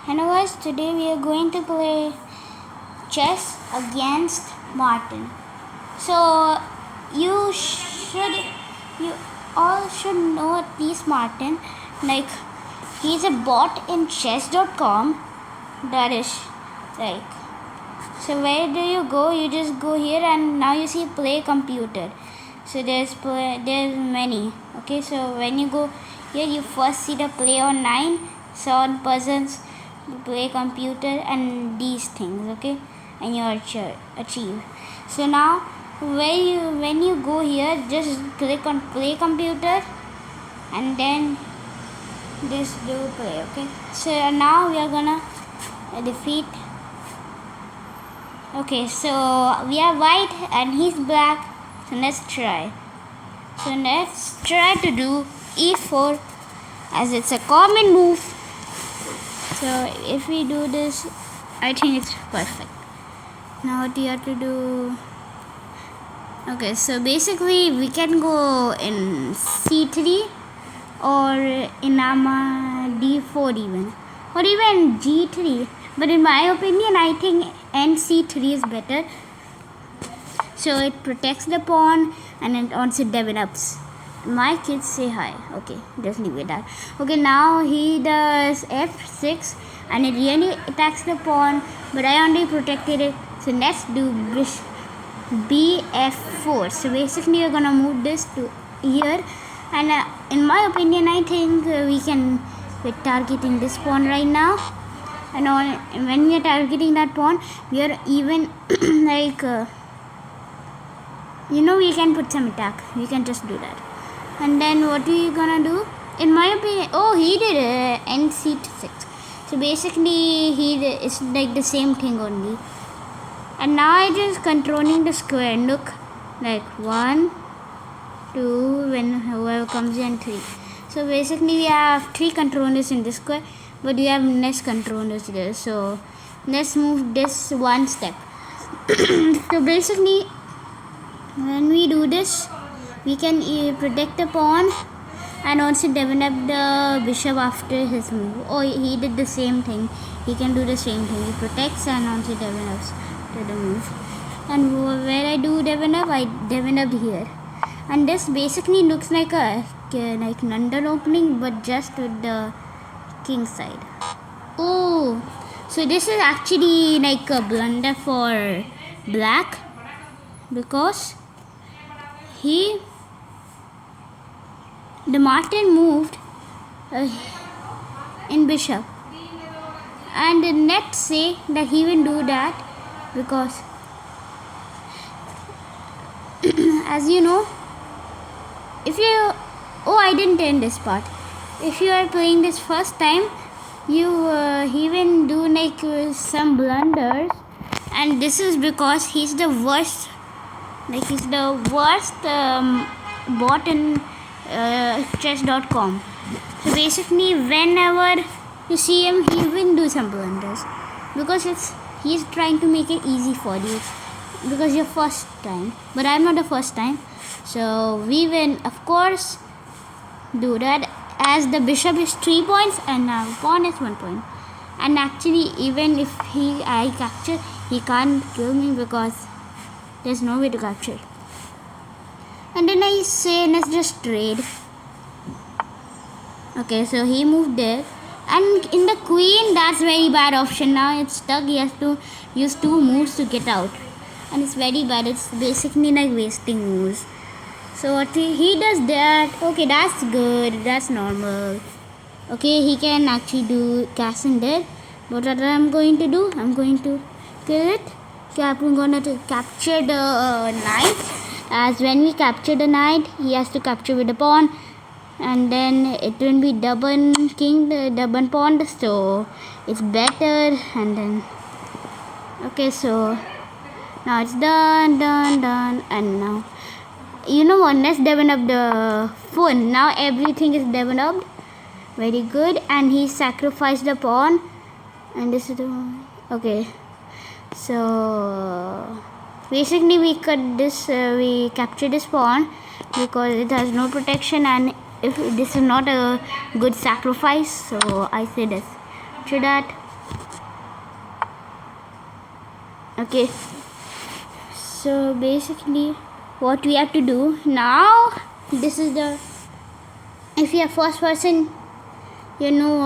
Hello guys, today we are going to play chess against Martin. So you should you all should know at least Martin. Like he's a bot in chess.com. That is like so where do you go? You just go here and now you see play computer. So there's many. Okay, so when you go here you first see the play online, so on persons play computer and these things, okay, and you achieve. So now when you go here just click on play computer and then this do play. Okay, so now we are gonna defeat. Okay, so we are white and he's black, so let's try to do e4 as it's a common move. So if we do this, I think it's perfect. Now what do you have to do? Okay, so basically we can go in c3 or in d4 even, or even g3, but in my opinion I think nc3 is better, so it protects the pawn and it also develops. My kids say hi. Okay, just leave it that. Okay, now he does f6 and it really attacks the pawn, but I only protected it, so let's do bf4. So basically you're gonna move this to here, and in my opinion I think we're targeting this pawn right now, and when we are targeting that pawn we are even like we can put some attack, we can just do that. And then what are you gonna do? In my opinion, he did nc6. So basically it's like the same thing only. And now I just controlling the square. Look, like 1, 2, when whoever comes in 3. So basically we have 3 controllers in this square, but we have less controllers there. So let's move this one step. So basically when we do this, we can protect the pawn and also develop the bishop after his move. Oh, he did the same thing. He can do the same thing. He protects and also develops to the move. And where I do develop, I developed here. And this basically looks like a London opening, but just with the king side. Oh, so this is actually like a blunder for black, because the Martin moved in bishop, and let's say that he will do that because as you know, if you I didn't end this part. If you are playing this first time, he will do like some blunders, and this is because he's the worst bot in chess.com. So basically whenever you see him, he will do some blunders because he's trying to make it easy for you because you're first time, but I'm not the first time, so we will of course do that, as the bishop is 3 points and now pawn is 1 point. And actually even if I capture, he can't kill me because there's no way to capture. And then I say let's just trade. Okay, so he moved there, and in the queen, that's very bad option. Now it's stuck. He has to use 2 moves to get out, and it's very bad. It's basically like wasting moves. So what he does that. Okay, that's good. That's normal. Okay, he can actually do castle there. But what I'm going to do, I'm going to kill it. So I'm going to capture the knight. As when we capture the knight, he has to capture with the pawn, and then it will be double king, double pawn, so it's better. And then okay, so now it's done, and now what, let's develop the phone. Now everything is developed very good, and he sacrificed the pawn, and this is the okay. So basically we capture this pawn because it has no protection, and if this is not a good sacrifice, so I say this. After that, Okay, so basically what we have to do now, this is the, if you're first person, you know,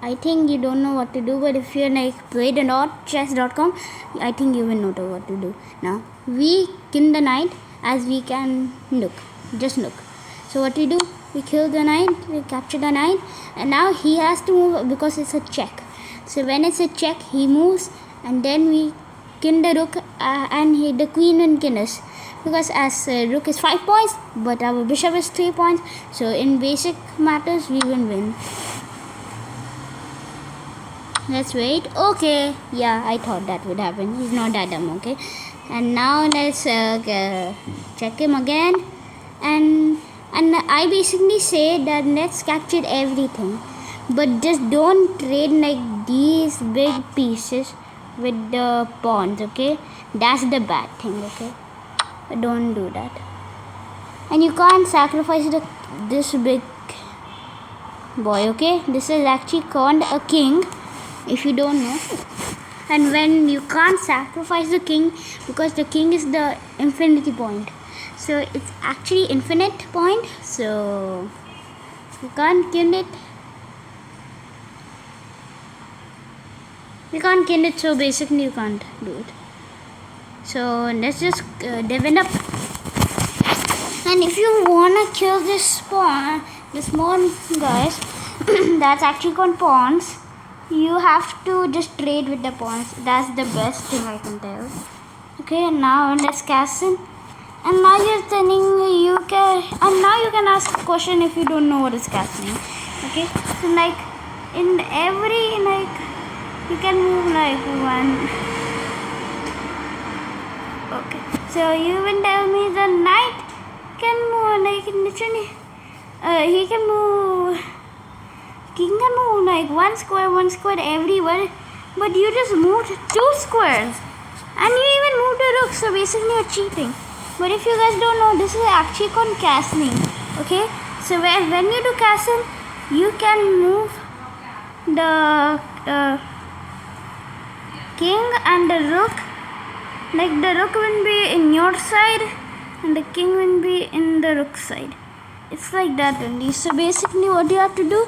I think you don't know what to do, but if you're like play.chess.com, I think you will know what to do. Now we kill the knight as we can look, just look. So what we do, we kill the knight, we capture the knight, and now he has to move because it's a check. So when it's a check, he moves, and then we kill the rook, and the queen will kill us, because as rook is 5 points but our bishop is 3 points, so in basic matters we will win. Let's wait. Okay, yeah, I thought that would happen. He's not that dumb. Okay, and now let's check him again, and I basically say that let's capture everything, but just don't trade like these big pieces with the pawns. Okay, that's the bad thing. Okay, don't do that. And you can't sacrifice this big boy. Okay, this is actually called a king, if you don't know. And when you can't sacrifice the king, because the king is the infinity point, so it's actually infinite point, so you can't kill it. You can't kill it, so basically you can't do it. So let's just develop. And if you wanna kill this pawn, the small guys, that's actually called pawns, you have to just trade with the pawns. That's the best thing I can tell. Okay, now let's castle. And now you're telling you can, and now you can ask a question if you don't know what is castling. Okay, so like in every, like you can move like one. Okay, so you will tell me the knight can move like literally, he can move, king can move like one square everywhere, but you just moved 2 squares, and you even moved a rook, so basically you're cheating. But if you guys don't know, this is actually called castling. Okay, so when you do castle, you can move the king and the rook, like the rook will be in your side and the king will be in the rook side. It's like that only. So basically what you have to do,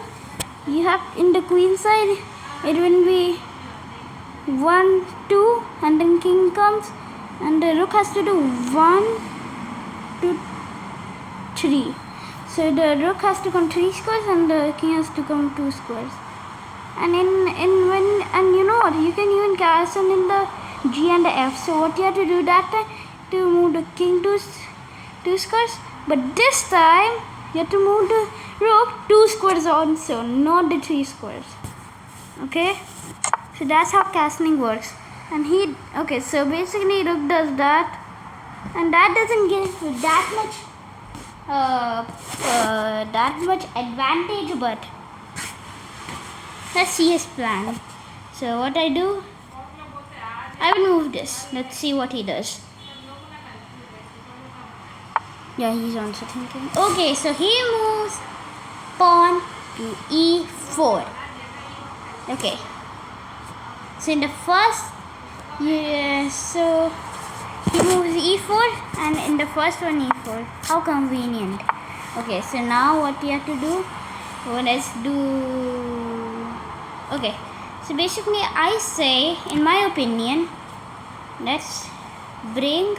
you have in the queen side, it will be 1 2, and then king comes, and the rook has to do 1 2 3. So the rook has to come 3 squares and the king has to come 2 squares. And and you know what, you can even castle in the G and the F. So what you have to do that time, to move the king 2 squares, but this time you have to move the rook 2 squares also, not the 3 squares. Okay, so that's how castling works. And okay, so basically rook does that, and that doesn't give that much advantage, but let's see his plan. So what I do, I will move this. Let's see what he does. Yeah, he's also thinking. Okay, so he moves pawn to e4. Okay, so in the first, so he moves e4, and in the first one e4. How convenient. Okay, so now what we have to do, let's do. Okay, so basically I say, in my opinion, let's bring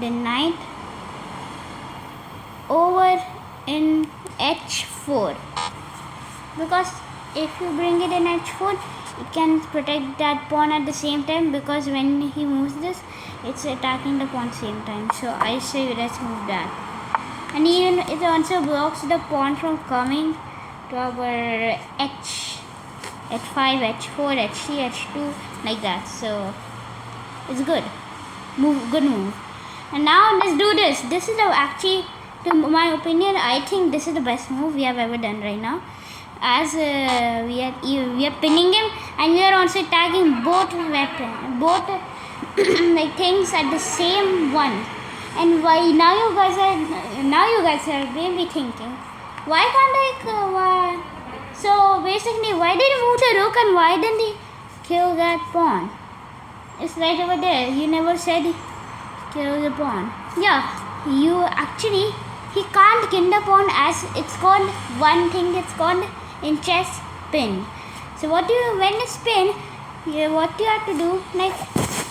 the knight over in h4, because if you bring it in h4, it can protect that pawn at the same time, because when he moves this, it's attacking the pawn same time. So I say let's move that, and even it also blocks the pawn from coming to our h5, h4, h3, h2, like that. So it's good move. And now let's do this. This is actually, to my opinion, I think this is the best move we have ever done right now, as we are pinning him, and we are also tagging both like things at the same one. And why now you guys are maybe thinking, why can't I so basically, why did he move the rook and why didn't he kill that pawn? It's right over there. You never said kill the pawn. Yeah, you actually, he can't kill the pawn as it's called one thing, it's called in chess pin. So what you, when it's pin, what you have to do, like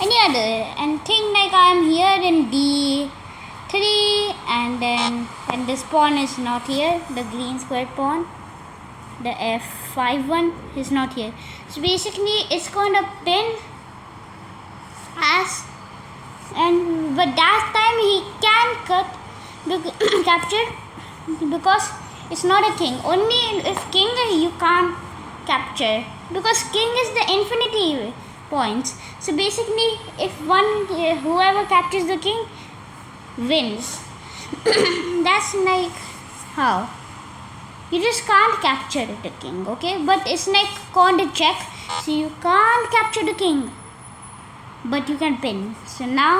any other, and think like I am here in D3, and then, and this pawn is not here, the green square pawn, the F5 one is not here. So basically it's going to pin as, and but that time he can capture because it's not a king. Only if king you can't capture, because king is the infinity points. So basically if whoever captures the king wins. That's like how you just can't capture the king, okay? But it's like called a check, so you can't capture the king, but you can pin. So now,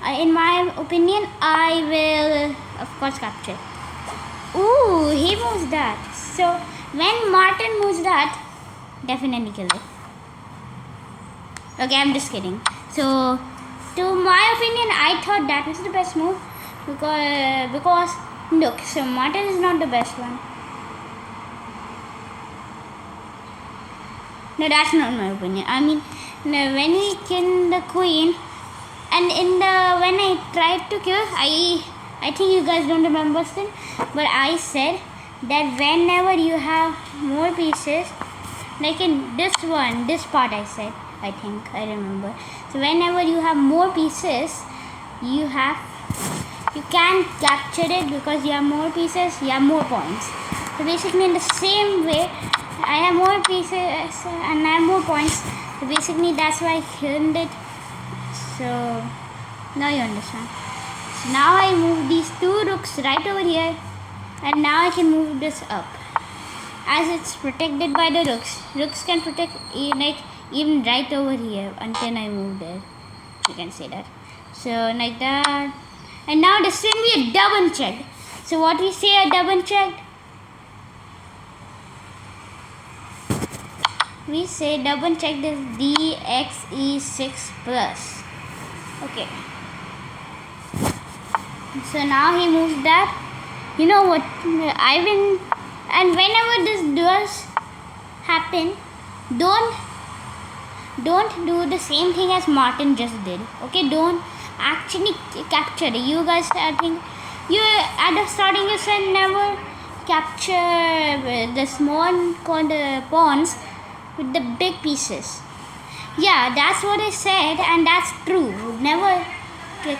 in my opinion, I will of course capture. Ooh, he moves that. So when Martin moves that, definitely kill it. Okay, I'm just kidding. So to my opinion, I thought that was the best move, because look, so Martin is not the best one. No, that's not my opinion. I mean, when we kill the queen, and in the, when I tried to kill, I think you guys don't remember still, but I said that whenever you have more pieces, like in this one, this part I said, I think I remember. So whenever you have more pieces, you can capture it, because you have more pieces, you have more points. So basically in the same way, I have more pieces and I have more points. So basically that's why I killed it. So now you understand. So now I move these two rooks right over here, and now I can move this up. As it's protected by the rooks, rooks can protect like even right over here until I move there. You can say that. So like that. And now this will be a double check. So what we say a double check? We say double check this DXE6 plus. Okay. So now he moves that. You know what? I win. And whenever this does happen, don't do the same thing as Martin just did. Okay, don't actually capture it. You guys, I think you at the starting you said never capture the small pawns with the big pieces. Yeah, that's what I said, and that's true. Never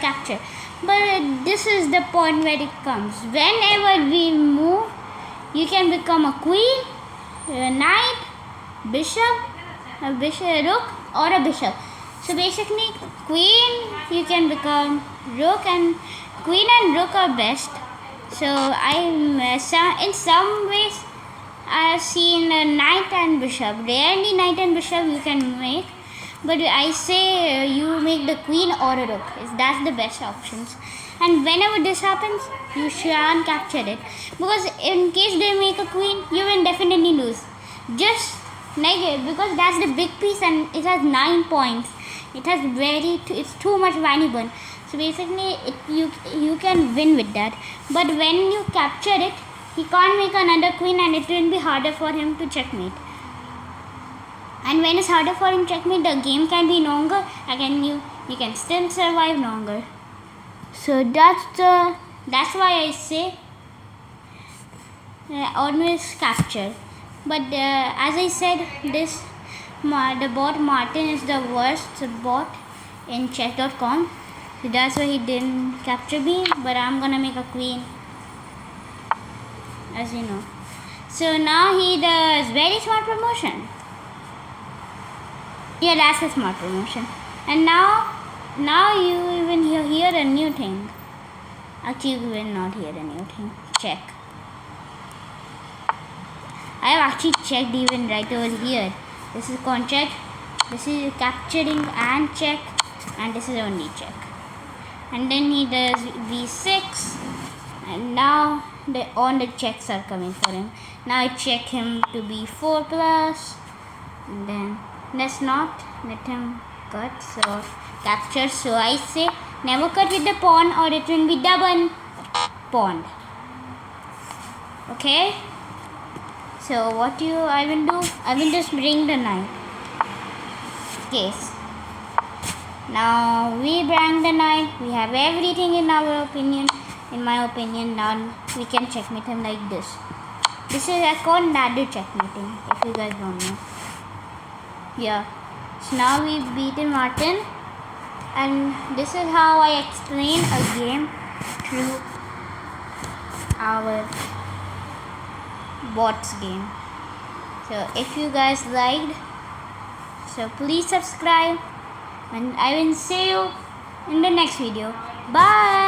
capture. But this is the point where it comes. Whenever we move, you can become a queen, a knight, bishop, rook, or a bishop. So basically, queen you can become rook, and queen and rook are best. So I'm in some ways I have seen a knight and bishop. Rarely knight and bishop you can make, but I say you make the queen or a rook. That's the best options. And whenever this happens, you shan't capture it, because in case they make a queen, you will definitely lose. Just like it, because that's the big piece and it has 9 points. It has it's too much valuable. So basically, you can win with that. But when you capture it, he can't make another queen, and it will be harder for him to checkmate. And when it's harder for him to checkmate, the game can be longer. Again, you can still survive longer. So that's why I say always capture. But as I said, the bot Martin is the worst bot in chess.com. So that's why he didn't capture me. But I'm gonna make a queen, as you know. So now he does very smart promotion. Yeah, that's a smart promotion. And now you even hear a new thing. Actually, you will not hear a new thing. Check. I have actually checked even right over here. This is called check. This is capturing and check. And this is only check. And then he does V6. And now all the checks are coming for him. Now I check him to B4 plus. And then let's not let him cut, so capture. So I say never cut with the pawn or it will be double pawned. Okay, so what I will do, I will just bring the knight. Case. Now we bring the knight, we have everything in our opinion, in my opinion. Now we can checkmate him like this. This is called ladder checkmating, if you guys don't know. Yeah, so now we beaten Martin, and this is how I explain a game through our bots game. So if you guys liked, so please subscribe, and I will see you in the next video. Bye.